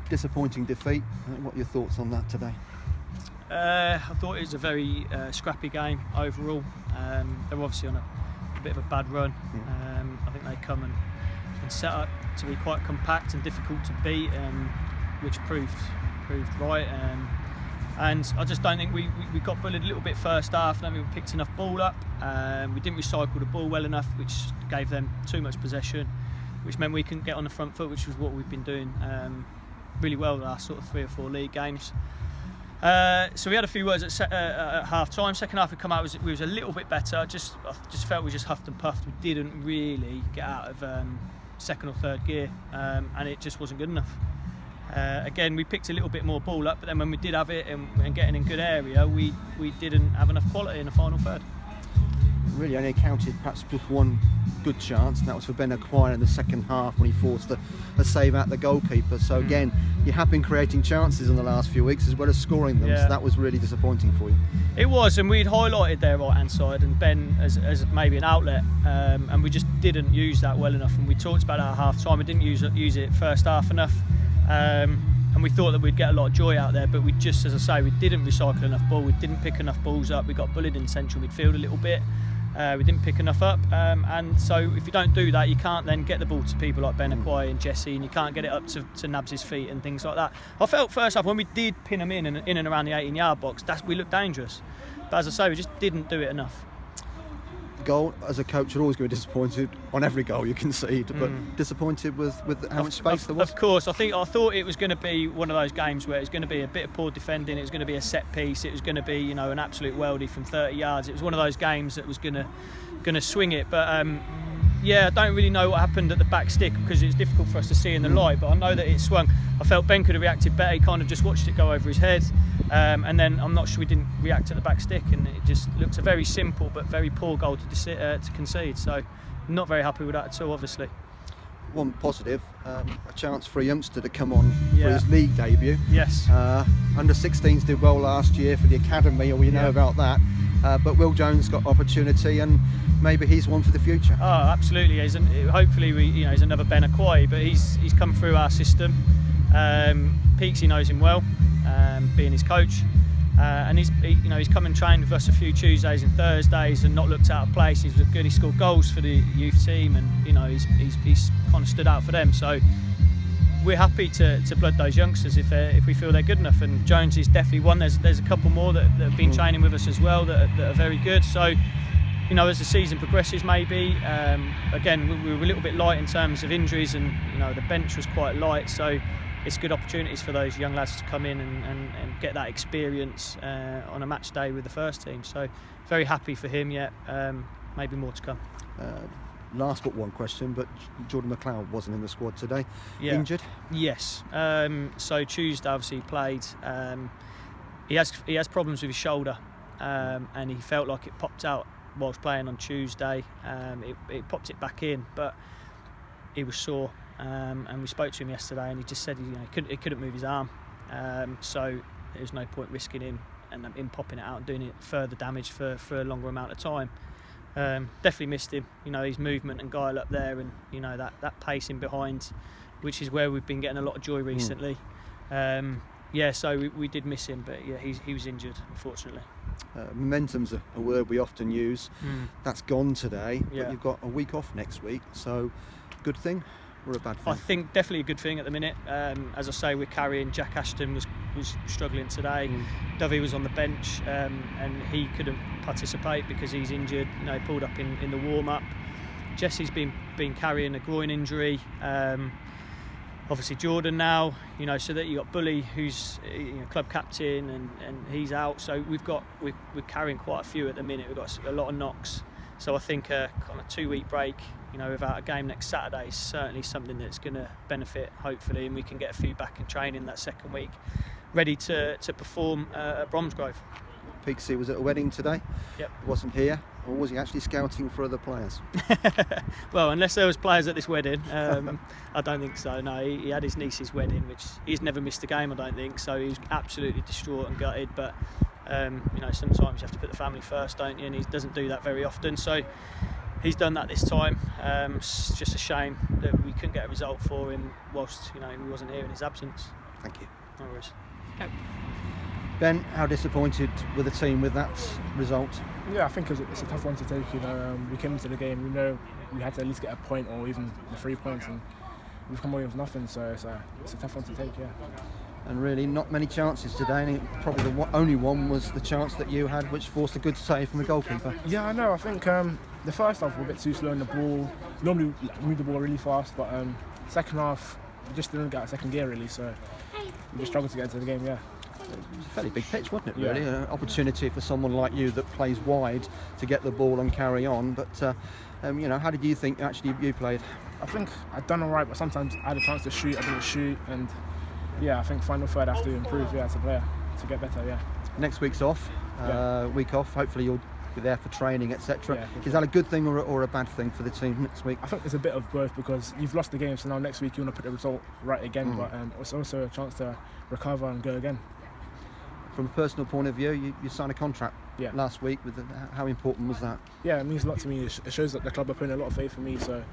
disappointing defeat. What are your thoughts on that today? I thought it was a very scrappy game overall. They were obviously on a bit of a bad run. I think they come and set up to be quite compact and difficult to beat, which proved right. And I just don't think we got bullied a little bit first half. I don't think we picked enough ball up. We didn't recycle the ball well enough, which gave them too much possession, which meant we couldn't get on the front foot, which was what we've been doing really well the last sort of 3 or 4 league games. So we had a few words at half time. Second half we come out, we was a little bit better. I just felt we just huffed and puffed. We didn't really get out of second or third gear, and it just wasn't good enough. Again, we picked a little bit more ball up, but then when we did have it and getting in good area, we didn't have enough quality in the final third. Really only counted perhaps just one good chance, and that was for Ben Acquaye in the second half when he forced a save out the goalkeeper. So again, you have been creating chances in the last few weeks as well as scoring them, so that was really disappointing for you. It was, and we'd highlighted their right hand side and Ben as maybe an outlet, and we just didn't use that well enough. And we talked about that at half time. We didn't use it first half enough. And we thought that we'd get a lot of joy out there, but we just, as I say, we didn't recycle enough ball, we didn't pick enough balls up, we got bullied in central midfield a little bit, we didn't pick enough up, and so if you don't do that, you can't then get the ball to people like Ben Acquaye and Jesse, and you can't get it up to Nabs' feet and things like that. I felt first half when we did pin them in and around the 18-yard box, we looked dangerous, but as I say, we just didn't do it enough. Goal, as a coach, you're always going to be disappointed on every goal you concede, but disappointed with how much space there was? Of course, I thought it was going to be one of those games where it was going to be a bit of poor defending, it was going to be a set piece, it was going to be, you know, an absolute weldy from 30 yards. It was one of those games that was going to swing it, but I don't really know what happened at the back stick because it's difficult for us to see in the light, but I know that it swung. I felt Ben could have reacted better. He kind of just watched it go over his head, and then I'm not sure we didn't react at the back stick, and it just looked a very simple but very poor goal to concede. So not very happy with that at all, obviously. One positive, a chance for a youngster to come on for his league debut. Yes. Under 16s did well last year for the academy, or we know about that. But Will Jones got opportunity, and maybe he's one for the future. Oh, absolutely. Hopefully, he's another Ben Acquaye, but he's come through our system. Peaksy knows him well, being his coach, and he's come and trained with us a few Tuesdays and Thursdays and not looked out of place. He's looked good. He scored goals for the youth team, and he's kind of stood out for them. So we're happy to blood those youngsters if we feel they're good enough. And Jones is definitely one. There's a couple more that have been training with us as well that are very good. So, as the season progresses, maybe again we were a little bit light in terms of injuries, and the bench was quite light. So it's good opportunities for those young lads to come in and get that experience on a match day with the first team. So very happy for him. Maybe more to come. Last but one question, but Jordan McLeod wasn't in the squad today. Injured? Yes. So Tuesday obviously he played. He has problems with his shoulder, and he felt like it popped out whilst playing on Tuesday. It popped it back in, but he was sore. And we spoke to him yesterday, and he just said he couldn't move his arm. So there was no point risking him and him popping it out and doing it further damage for a longer amount of time. Definitely missed him, his movement and guile up there, and that pacing behind, which is where we've been getting a lot of joy recently. So we did miss him, but he was injured, unfortunately. Momentum's a word we often use. That's gone today, but you've got a week off next week, so good thing or a bad thing? I think definitely a good thing at the minute. As I say, we're carrying Jack Ashton was struggling today. Dovey was on the bench, and he couldn't participate because he's injured. He pulled up in the warm-up. Jesse's been carrying a groin injury. Obviously Jordan now, so that you got Bully, who's club captain, and he's out. So we're carrying quite a few at the minute. We've got a lot of knocks. So I think a kind of 2-week break, without a game next Saturday is certainly something that's going to benefit, hopefully, and we can get a few back in training that second week, ready to perform at Bromsgrove. Peaksy was at a wedding today. Yep. Wasn't here, or was he actually scouting for other players? Well, unless there was players at this wedding, I don't think so. No, he had his niece's wedding, which he's never missed a game, I don't think. So he was absolutely distraught and gutted. But sometimes you have to put the family first, don't you? And he doesn't do that very often. So he's done that this time. It's just a shame that we couldn't get a result for him whilst he wasn't here in his absence. Thank you. No worries. Ben, how disappointed with the team with that result? Yeah, I think it's a tough one to take. We came into the game, we know we had to at least get a point or even the 3 points, and we've come away with nothing. So it's a tough one to take. Yeah. And really, not many chances today. And probably the only one was the chance that you had, which forced a good save from the goalkeeper. Yeah, I know. I think the first half we were a bit too slow in the ball. Normally we move the ball really fast, but second half we just didn't get out of second gear really. So we just struggled to get into the game. Yeah. It was a fairly big pitch, wasn't it, Yeah. really? An opportunity for someone like you that plays wide to get the ball and carry on. But, how did you think actually you played? I think I'd done all right, but sometimes I had a chance to shoot, I didn't shoot. And yeah, I think final third I have to improve as a player to get better, yeah. Next week's off, week off. Hopefully you'll be there for training, etc. Yeah. Is that a good thing or a bad thing for the team next week? I think there's a bit of both, because you've lost the game, so now next week you want to put the result right again, but it's also a chance to recover and go again. From a personal point of view, you signed a contract Yeah. last week. How important was that? Yeah, it means a lot to me. It shows that the club are putting a lot of faith in me, so